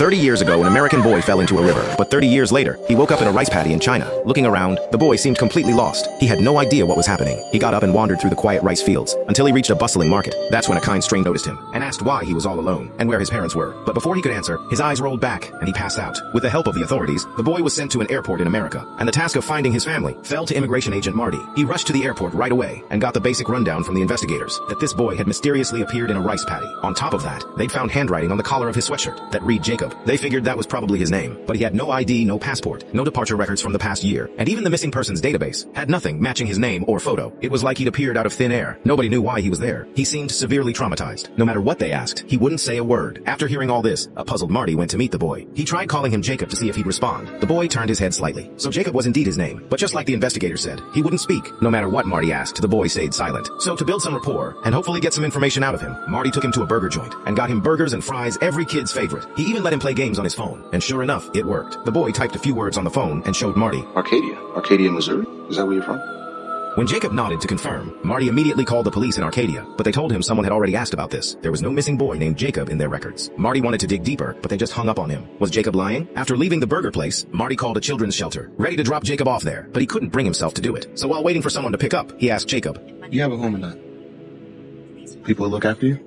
30 years ago, an American boy fell into a river, but 30 years later, he woke up in a rice paddy in China. Looking around, the boy seemed completely lost. He had no idea what was happening. He got up and wandered through the quiet rice fields until he reached a bustling market. That's when a kind stranger noticed him and asked why he was all alone and where his parents were. But before he could answer, his eyes rolled back and he passed out. With the help of the authorities, the boy was sent to an airport in America, and the task of finding his family fell to immigration agent Marty. He rushed to the airport right away and got the basic rundown from the investigators that this boy had mysteriously appeared in a rice paddy. On top of that, they'd found handwriting on the collar of his sweatshirt that read Jacob. They figured that was probably his name, but he had no ID, no passport, no departure records from the past year, and even the missing persons database had nothing matching his name or photo. It was like he'd appeared out of thin air. Nobody knew why he was there. He seemed severely traumatized. No matter what they asked, he wouldn't say a word. After hearing all this, a puzzled Marty went to meet the boy. He tried calling him Jacob to see if he'd respond. The boy turned his head slightly. So Jacob was indeed his name, but just like the investigator said, he wouldn't speak. No matter what Marty asked, the boy stayed silent. So to build some rapport and hopefully get some information out of him, Marty took him to a burger joint and got him burgers and fries, every kid's favorite. He even let him play games on his phone, and sure enough, it worked. The boy typed a few words on the phone and showed Marty. Arcadia, Missouri? Is that where you're from? When Jacob nodded to confirm, Marty immediately called the police in Arcadia, but they told him someone had already asked about this. There was no missing boy named Jacob in their records. Marty wanted to dig deeper, but they just hung up on him. Was Jacob lying? After leaving the burger place, Marty called a children's shelter, ready to drop Jacob off there, but he couldn't bring himself to do it. So while waiting for someone to pick up, he asked Jacob, "You have a home or not? People will look after you?"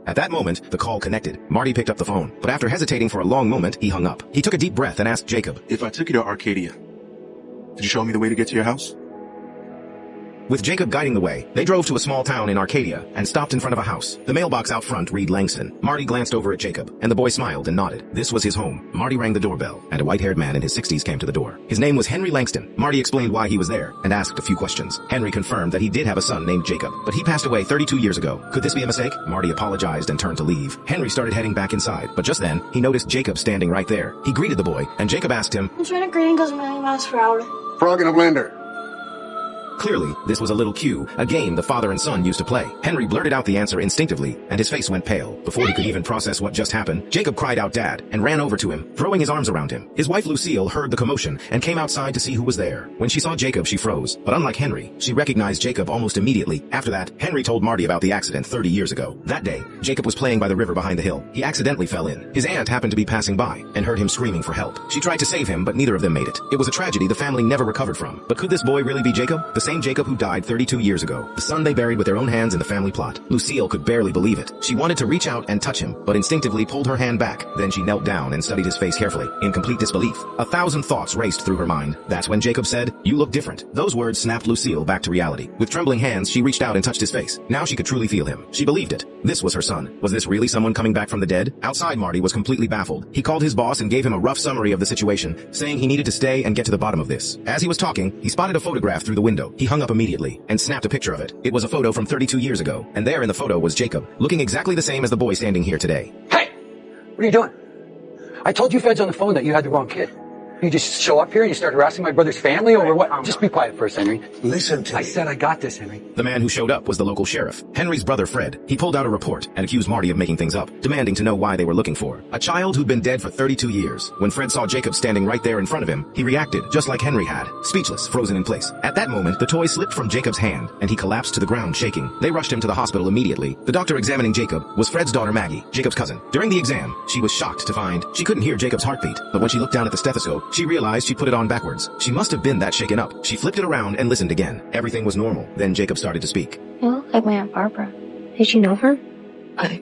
At that moment, the call connected. Marty picked up the phone, but after hesitating for a long moment, he hung up. He took a deep breath and asked Jacob, "If I took you to Arcadia, could you show me the way to get to your house?" With Jacob guiding the way, they drove to a small town in Arcadia and stopped in front of a house. The mailbox out front read Langston. Marty glanced over at Jacob, and the boy smiled and nodded. This was his home. Marty rang the doorbell, and a white-haired man in his 60s came to the door. His name was Henry Langston. Marty explained why he was there and asked a few questions. Henry confirmed that he did have a son named Jacob, but he passed away 32 years ago. Could this be a mistake? Marty apologized and turned to leave. Henry started heading back inside, but just then, he noticed Jacob standing right there. He greeted the boy, and Jacob asked him, "Which way to greeting goes a million miles per hour?" Frog in a blender. Clearly, this was a little cue, a game the father and son used to play. Henry blurted out the answer instinctively, and his face went pale. Before he could even process what just happened, Jacob cried out "Dad," and ran over to him, throwing his arms around him. His wife Lucille heard the commotion and came outside to see who was there. When she saw Jacob, she froze. But unlike Henry, she recognized Jacob almost immediately. After that, Henry told Marty about the accident 30 years ago. That day, Jacob was playing by the river behind the hill. He accidentally fell in. His aunt happened to be passing by and heard him screaming for help. She tried to save him, but neither of them made it. It was a tragedy the family never recovered from. But could this boy really be Jacob? The same Jacob who died 32 years ago. The son they buried with their own hands in the family plot. Lucille could barely believe it. She wanted to reach out and touch him, but instinctively pulled her hand back. Then she knelt down and studied his face carefully, in complete disbelief. 1,000 thoughts raced through her mind. That's when Jacob said, "You look different." Those words snapped Lucille back to reality. With trembling hands, she reached out and touched his face. Now she could truly feel him. She believed it. This was her son. Was this really someone coming back from the dead? Outside, Marty was completely baffled. He called his boss and gave him a rough summary of the situation, saying he needed to stay and get to the bottom of this. As he was talking, he spotted a photograph through the window. He hung up immediately and snapped a picture of it. It was a photo from 32 years ago, and there in the photo was Jacob, looking exactly the same as the boy standing here today. Hey! What are you doing? I told you feds on the phone that you had the wrong kid. You just show up here and you start harassing my brother's family over what? Just be quiet first, Henry. Listen to me. I said I got this, Henry. The man who showed up was the local sheriff, Henry's brother Fred. He pulled out a report and accused Marty of making things up, demanding to know why they were looking for a child who'd been dead for 32 years. When Fred saw Jacob standing right there in front of him, he reacted just like Henry had, speechless, frozen in place. At that moment, the toy slipped from Jacob's hand and he collapsed to the ground shaking. They rushed him to the hospital immediately. The doctor examining Jacob was Fred's daughter Maggie, Jacob's cousin. During the exam, she was shocked to find she couldn't hear Jacob's heartbeat, but when she looked down at the stethoscope, she realized she put it on backwards. She must have been that shaken up. She flipped it around and listened again. Everything was normal. Then Jacob started to speak. You look like my Aunt Barbara. Did you know her? I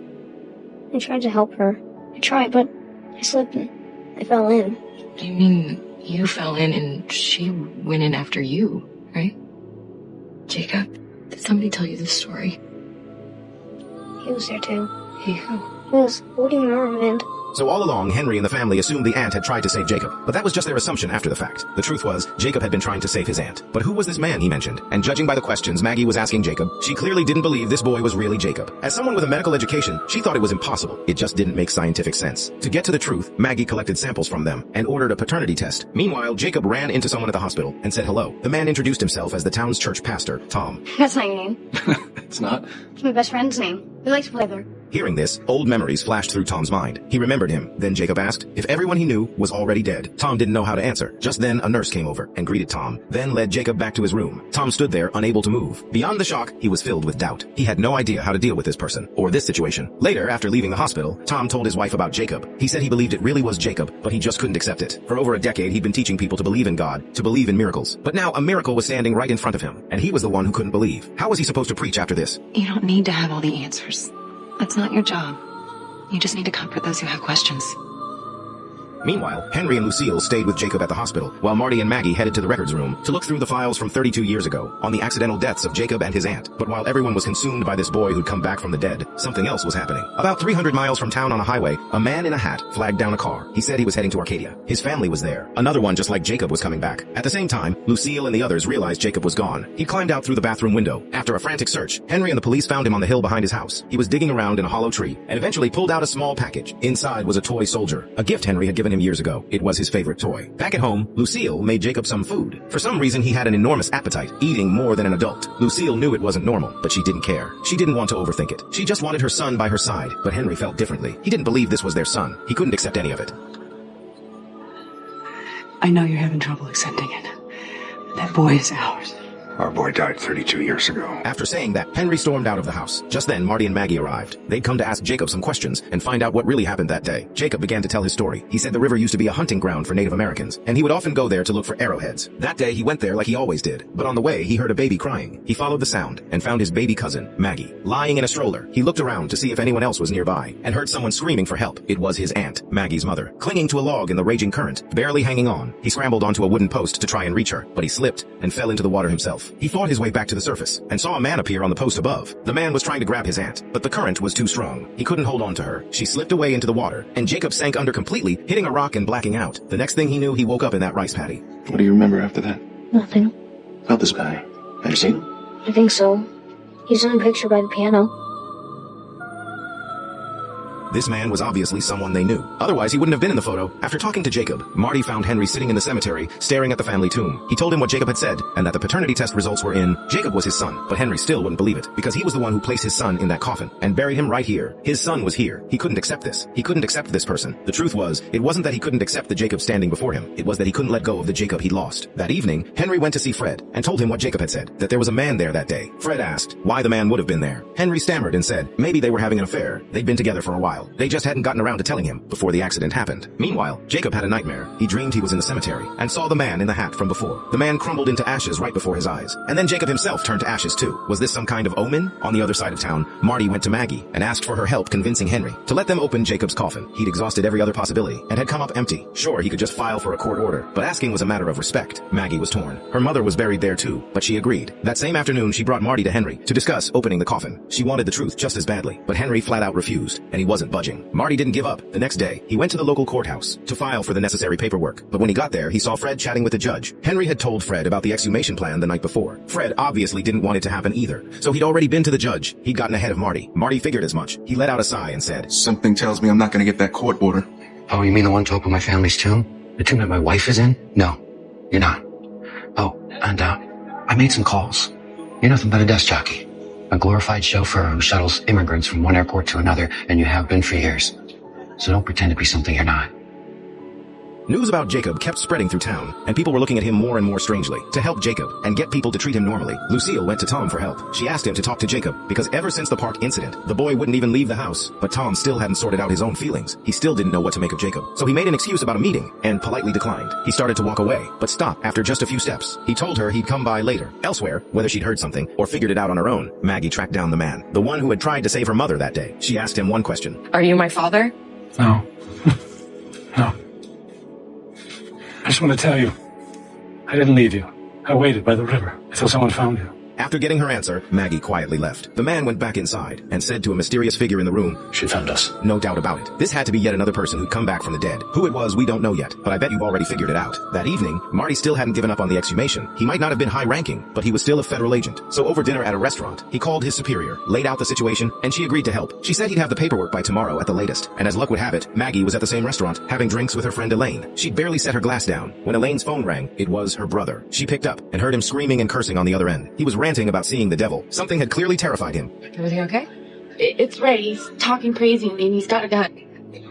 tried to help her. I tried, but I slipped and I fell in. You mean you fell in and she went in after you, right? Jacob, did somebody tell you this story? He was there too. He who? He was holding my arm and... So all along, Henry and the family assumed the aunt had tried to save Jacob, but that was just their assumption after the fact. The truth was, Jacob had been trying to save his aunt. But who was this man he mentioned? And judging by the questions Maggie was asking Jacob, she clearly didn't believe this boy was really Jacob. As someone with a medical education, she thought it was impossible. It just didn't make scientific sense. To get to the truth, Maggie collected samples from them and ordered a paternity test. Meanwhile, Jacob ran into someone at the hospital and said hello. The man introduced himself as the town's church pastor, Tom. That's not your name. It's not. It's my best friend's name. We like to play there. Hearing this, old memories flashed through Tom's mind. He remembered him. Then Jacob asked if everyone he knew was already dead. Tom didn't know how to answer. Just then, a nurse came over and greeted Tom, then led Jacob back to his room. Tom stood there, unable to move. Beyond the shock, he was filled with doubt. He had no idea how to deal with this person, or this situation. Later, after leaving the hospital, Tom told his wife about Jacob. He said he believed it really was Jacob, but he just couldn't accept it. For over a decade, he'd been teaching people to believe in God, to believe in miracles. But now, a miracle was standing right in front of him, and he was the one who couldn't believe. How was he supposed to preach after this? You don't need to have all the answers. That's not your job. You just need to comfort those who have questions. Meanwhile, Henry and Lucille stayed with Jacob at the hospital, while Marty and Maggie headed to the records room to look through the files from 32 years ago on the accidental deaths of Jacob and his aunt. But while everyone was consumed by this boy who'd come back from the dead, something else was happening. About 300 miles from town on a highway, a man in a hat flagged down a car. He said he was heading to Arcadia. His family was there. Another one just like Jacob was coming back. At the same time, Lucille and the others realized Jacob was gone. He climbed out through the bathroom window. After a frantic search, Henry and the police found him on the hill behind his house. He was digging around in a hollow tree and eventually pulled out a small package. Inside was a toy soldier, a gift Henry had given him years ago. It was his favorite toy. Back at home, Lucille made Jacob some food. For some reason, he had an enormous appetite, eating more than an adult. Lucille knew it wasn't normal, but she didn't care. She didn't want to overthink it. She just wanted her son by her side, but Henry felt differently. He didn't believe this was their son. He couldn't accept any of it. I know you're having trouble accepting it. That boy is ours. Our boy died 32 years ago. After saying that, Henry stormed out of the house. Just then, Marty and Maggie arrived. They'd come to ask Jacob some questions and find out what really happened that day. Jacob began to tell his story. He said the river used to be a hunting ground for Native Americans, and he would often go there to look for arrowheads. That day, he went there like he always did. But on the way, he heard a baby crying. He followed the sound and found his baby cousin, Maggie, lying in a stroller. He looked around to see if anyone else was nearby and heard someone screaming for help. It was his aunt, Maggie's mother, clinging to a log in the raging current, barely hanging on. He scrambled onto a wooden post to try and reach her, but he slipped and fell into the water himself. He fought his way back to the surface and saw a man appear on the post above. The man was trying to grab his aunt, but the current was too strong. He couldn't hold on to her. She slipped away into the water, and Jacob sank under completely, hitting a rock and blacking out. The next thing he knew, he woke up in that rice paddy. What do you remember after that? Nothing. About this guy. Have you seen him? I think so. He's in a picture by the piano. This man was obviously someone they knew. Otherwise, he wouldn't have been in the photo. After talking to Jacob, Marty found Henry sitting in the cemetery, staring at the family tomb. He told him what Jacob had said, and that the paternity test results were in. Jacob was his son, but Henry still wouldn't believe it, because he was the one who placed his son in that coffin, and buried him right here. His son was here. He couldn't accept this. He couldn't accept this person. The truth was, it wasn't that he couldn't accept the Jacob standing before him. It was that he couldn't let go of the Jacob he'd lost. That evening, Henry went to see Fred, and told him what Jacob had said, that there was a man there that day. Fred asked why the man would have been there. Henry stammered and said maybe they were having an affair. They'd been together for a while. They just hadn't gotten around to telling him before the accident happened. Meanwhile, Jacob had a nightmare. He dreamed he was in the cemetery and saw the man in the hat from before. The man crumbled into ashes right before his eyes. And then Jacob himself turned to ashes too. Was this some kind of omen? On the other side of town, Marty went to Maggie and asked for her help convincing Henry to let them open Jacob's coffin. He'd exhausted every other possibility and had come up empty. Sure, he could just file for a court order, but asking was a matter of respect. Maggie was torn. Her mother was buried there too, but she agreed. That same afternoon, she brought Marty to Henry to discuss opening the coffin. She wanted the truth just as badly, but Henry flat out refused, and he wasn't budging. Marty didn't give up. The next day, he went to the local courthouse to file for the necessary paperwork, but when he got there, he saw Fred chatting with the judge. Henry had told Fred about the exhumation plan the night before. Fred obviously didn't want it to happen either, so he'd already been to the judge. He'd gotten ahead of Marty. Marty figured as much. He let out a sigh and said, Something tells me I'm not going to get that court order. Oh, you mean the one to open my family's tomb? The tomb that my wife is in? No, you're not. Oh, and I made some calls. You're nothing but a desk jockey. A glorified chauffeur who shuttles immigrants from one airport to another, and you have been for years. So don't pretend to be something you're not. News about Jacob kept spreading through town, and people were looking at him more and more strangely. To help Jacob and get people to treat him normally, Lucille went to Tom for help. She asked him to talk to Jacob, because ever since the park incident, the boy wouldn't even leave the house. But Tom still hadn't sorted out his own feelings. He still didn't know what to make of Jacob. So he made an excuse about a meeting, and politely declined. He started to walk away, but stopped after just a few steps. He told her he'd come by later. Elsewhere, whether she'd heard something, or figured it out on her own, Maggie tracked down the man, the one who had tried to save her mother that day. She asked him one question. Are you my father? No. No. I just want to tell you, I didn't leave you. I waited by the river until someone found you. After getting her answer, Maggie quietly left. The man went back inside and said to a mysterious figure in the room, She found us. No doubt about it. This had to be yet another person who'd come back from the dead. Who it was, we don't know yet, but I bet you've already figured it out. That evening, Marty still hadn't given up on the exhumation. He might not have been high-ranking, but he was still a federal agent. So over dinner at a restaurant, he called his superior, laid out the situation, and she agreed to help. She said he'd have the paperwork by tomorrow at the latest. And as luck would have it, Maggie was at the same restaurant, having drinks with her friend Elaine. She'd barely set her glass down. When Elaine's phone rang, it was her brother. She picked up and heard him screaming and cursing on the other end. He was ranting about seeing the devil. Something had clearly terrified him. Everything okay? It's Ray. He's talking crazy and he's got a gun.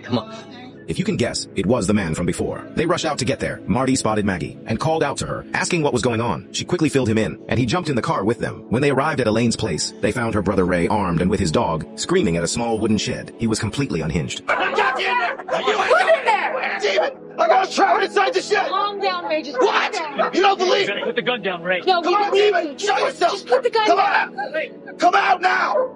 Come on. If you can guess, it was the man from before. They rushed out to get there. Marty spotted Maggie and called out to her, asking what was going on. She quickly filled him in, and he jumped in the car with them. When they arrived at Elaine's place, they found her brother Ray armed and with his dog, screaming at a small wooden shed. He was completely unhinged. Get in there! Put in there! Demon! I got a trap inside the shed! Calm down, Ray. Just What? You don't believe me? Put the gun down, Ray. No, Come on, believe Demon! me. Show yourself! Just put the gun Come down. on! Come out now!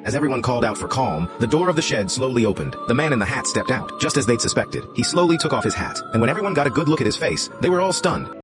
As everyone called out for calm, the door of the shed slowly opened. The man in the hat stepped out, just as they'd suspected. He slowly took off his hat, and when everyone got a good look at his face, they were all stunned.